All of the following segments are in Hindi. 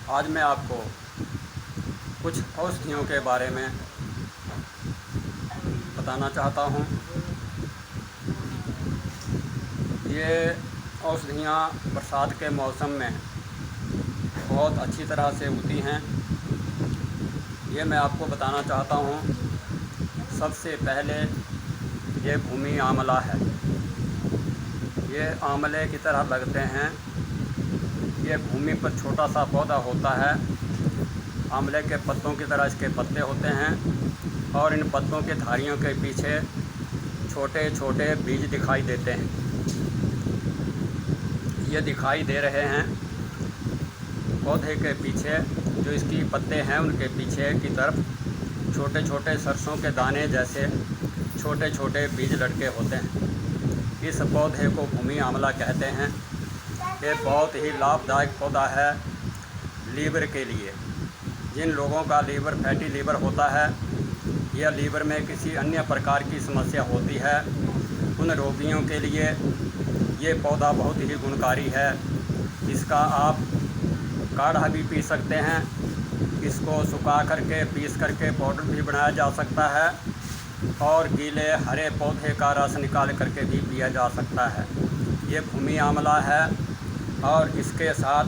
आज मैं आपको कुछ औषधियों के बारे में बताना चाहता हूँ। ये औषधियाँ बरसात के मौसम में बहुत अच्छी तरह से उगती हैं। ये मैं आपको बताना चाहता हूँ। सबसे पहले ये भूमि आंवला है। ये आंवले की तरह लगते हैं। ये भूमि पर छोटा सा पौधा होता है। आंवले के पत्तों की तरह इसके पत्ते होते हैं और इन पत्तों के धारियों के पीछे छोटे छोटे बीज दिखाई देते हैं। ये दिखाई दे रहे हैं पौधे के पीछे, जो इसकी पत्ते हैं उनके पीछे की तरफ छोटे छोटे सरसों के दाने जैसे छोटे छोटे बीज लटके होते हैं। इस पौधे को भूमि आंवला कहते हैं। ये बहुत ही लाभदायक पौधा है लीवर के लिए। जिन लोगों का लीवर फैटी लीवर होता है या लीवर में किसी अन्य प्रकार की समस्या होती है, उन रोगियों के लिए ये पौधा बहुत ही गुणकारी है। इसका आप काढ़ा भी पी सकते हैं। इसको सुखा करके पीस करके पाउडर भी बनाया जा सकता है और गीले हरे पौधे का रस निकाल करके भी पिया जा सकता है। ये भूमि आंवला है और इसके साथ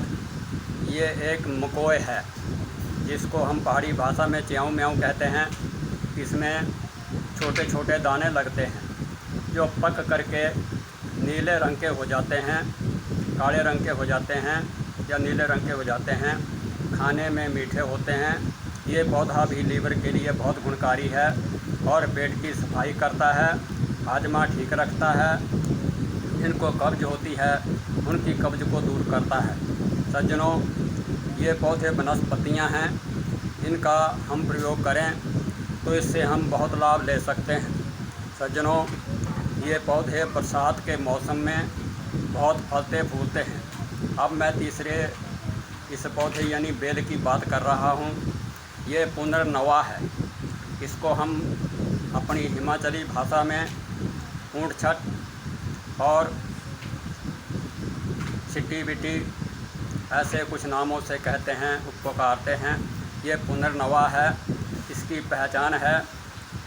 ये एक मकोय है जिसको हम पहाड़ी भाषा में च्याऊ म्याऊ कहते हैं। इसमें छोटे छोटे दाने लगते हैं जो पक करके नीले रंग के हो जाते हैं, काले रंग के हो जाते हैं या नीले रंग के हो जाते हैं। खाने में मीठे होते हैं। ये पौधा भी लीवर के लिए बहुत गुणकारी है और पेट की सफाई करता है, हाजमा ठीक रखता है। जिनको कब्ज होती है उनकी कब्ज को दूर करता है। सज्जनों, ये पौधे वनस्पतियाँ हैं। इनका हम प्रयोग करें तो इससे हम बहुत लाभ ले सकते हैं। सज्जनों, ये पौधे बरसात के मौसम में बहुत फलते फूलते हैं। अब मैं तीसरे इस पौधे यानी बेल की बात कर रहा हूँ। ये पुनर्नवा है। इसको हम अपनी हिमाचली भाषा में ऊँट छट और सिट्टी बिट्टी ऐसे कुछ नामों से कहते हैं, पुकारते हैं। ये पुनर्नवा है। इसकी पहचान है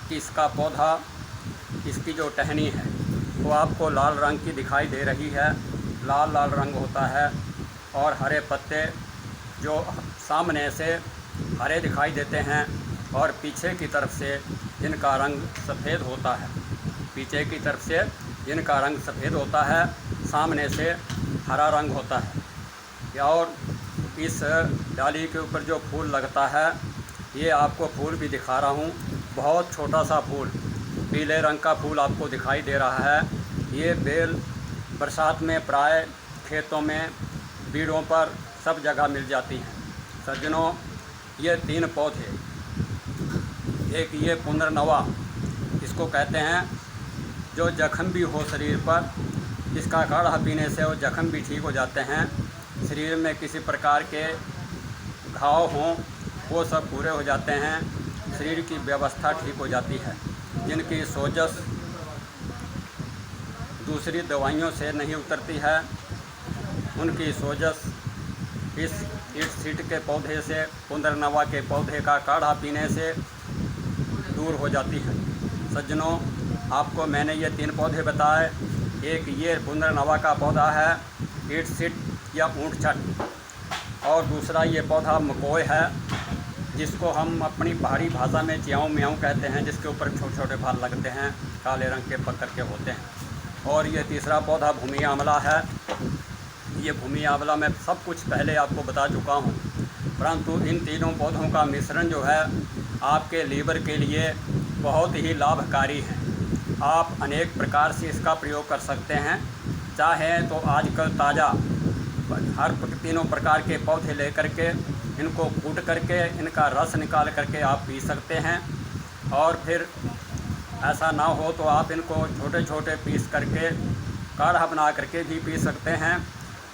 कि इसका पौधा, इसकी जो टहनी है वो आपको लाल रंग की दिखाई दे रही है। लाल लाल रंग होता है और हरे पत्ते जो सामने से हरे दिखाई देते हैं और पीछे की तरफ से जिनका रंग सफ़ेद होता है, पीछे की तरफ से जिनका रंग सफ़ेद होता है, सामने से हरा रंग होता है। और इस डाली के ऊपर जो फूल लगता है, ये आपको फूल भी दिखा रहा हूँ। बहुत छोटा सा फूल, पीले रंग का फूल आपको दिखाई दे रहा है। ये बेल बरसात में प्राय खेतों में, बीड़ों पर सब जगह मिल जाती हैं। सज्जनों, ये तीन पौधे, एक ये पुनर्नवा इसको कहते हैं, जो जख्म भी हो शरीर पर, इसका काढ़ा पीने से वो जख्म भी ठीक हो जाते हैं। शरीर में किसी प्रकार के घाव हों वो सब पूरे हो जाते हैं। शरीर की व्यवस्था ठीक हो जाती है। जिनकी सोजश दूसरी दवाइयों से नहीं उतरती है, उनकी सोजश इस ईट सीट के पौधे से, पुनर्नवा के पौधे का काढ़ा पीने से दूर हो जाती है। सज्जनों, आपको मैंने ये तीन पौधे बताए। एक ये पुनर्नवा का पौधा है, ईट सीट या ऊँट छट, और दूसरा ये पौधा मकोय है जिसको हम अपनी पहाड़ी भाषा में च्याऊ म्याऊ कहते हैं, जिसके ऊपर छोटे छोटे फल लगते हैं, काले रंग के पकड़ के होते हैं। और ये तीसरा पौधा भूमि आंवला है। ये भूमि आंवला मैं सब कुछ पहले आपको बता चुका हूँ, परंतु इन तीनों पौधों का मिश्रण जो है आपके लीवर के लिए बहुत ही लाभकारी है। आप अनेक प्रकार से इसका प्रयोग कर सकते हैं। चाहें तो आजकल ताज़ा हर तीनों प्रकार के पौधे लेकर के इनको कूट करके इनका रस निकाल करके आप पी सकते हैं, और फिर ऐसा ना हो तो आप इनको छोटे छोटे पीस करके काढ़ा बना करके भी पी सकते हैं।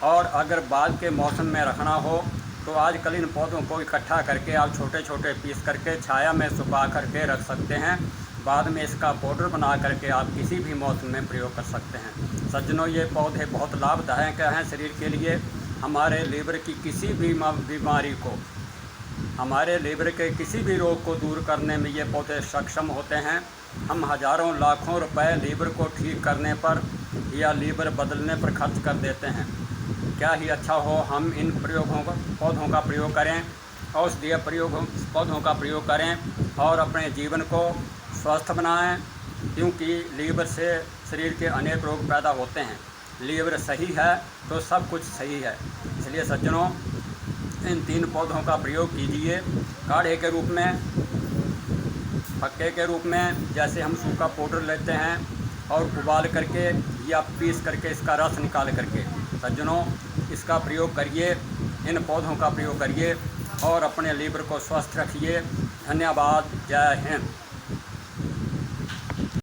और अगर बाद के मौसम में रखना हो तो आजकल इन पौधों को इकट्ठा करके आप छोटे छोटे पीस करके छाया में सुखा करके रख सकते हैं। बाद में इसका पाउडर बना करके आप किसी भी मौसम में प्रयोग कर सकते हैं। सज्जनों, ये पौधे बहुत लाभदायक हैं शरीर के लिए। हमारे लीवर की किसी भी बीमारी को, हमारे लीवर के किसी भी रोग को दूर करने में ये पौधे सक्षम होते हैं। हम हज़ारों लाखों रुपए लीवर को ठीक करने पर या लीवर बदलने पर खर्च कर देते हैं। क्या ही अच्छा हो हम इन पौधों का प्रयोग करें, औषधीय पौधों का प्रयोग करें और अपने जीवन को स्वस्थ बनाएं, क्योंकि लीवर से शरीर के अनेक रोग पैदा होते हैं। लीवर सही है तो सब कुछ सही है। इसलिए सज्जनों, इन 3 पौधों का प्रयोग कीजिए काढ़े के रूप में, फक्के के रूप में, जैसे हम सूखा पाउडर लेते हैं और उबाल करके या पीस करके इसका रस निकाल करके। सज्जनों, इसका प्रयोग करिए, इन पौधों का प्रयोग करिए और अपने लीवर को स्वस्थ रखिए। धन्यवाद। जय हिंद।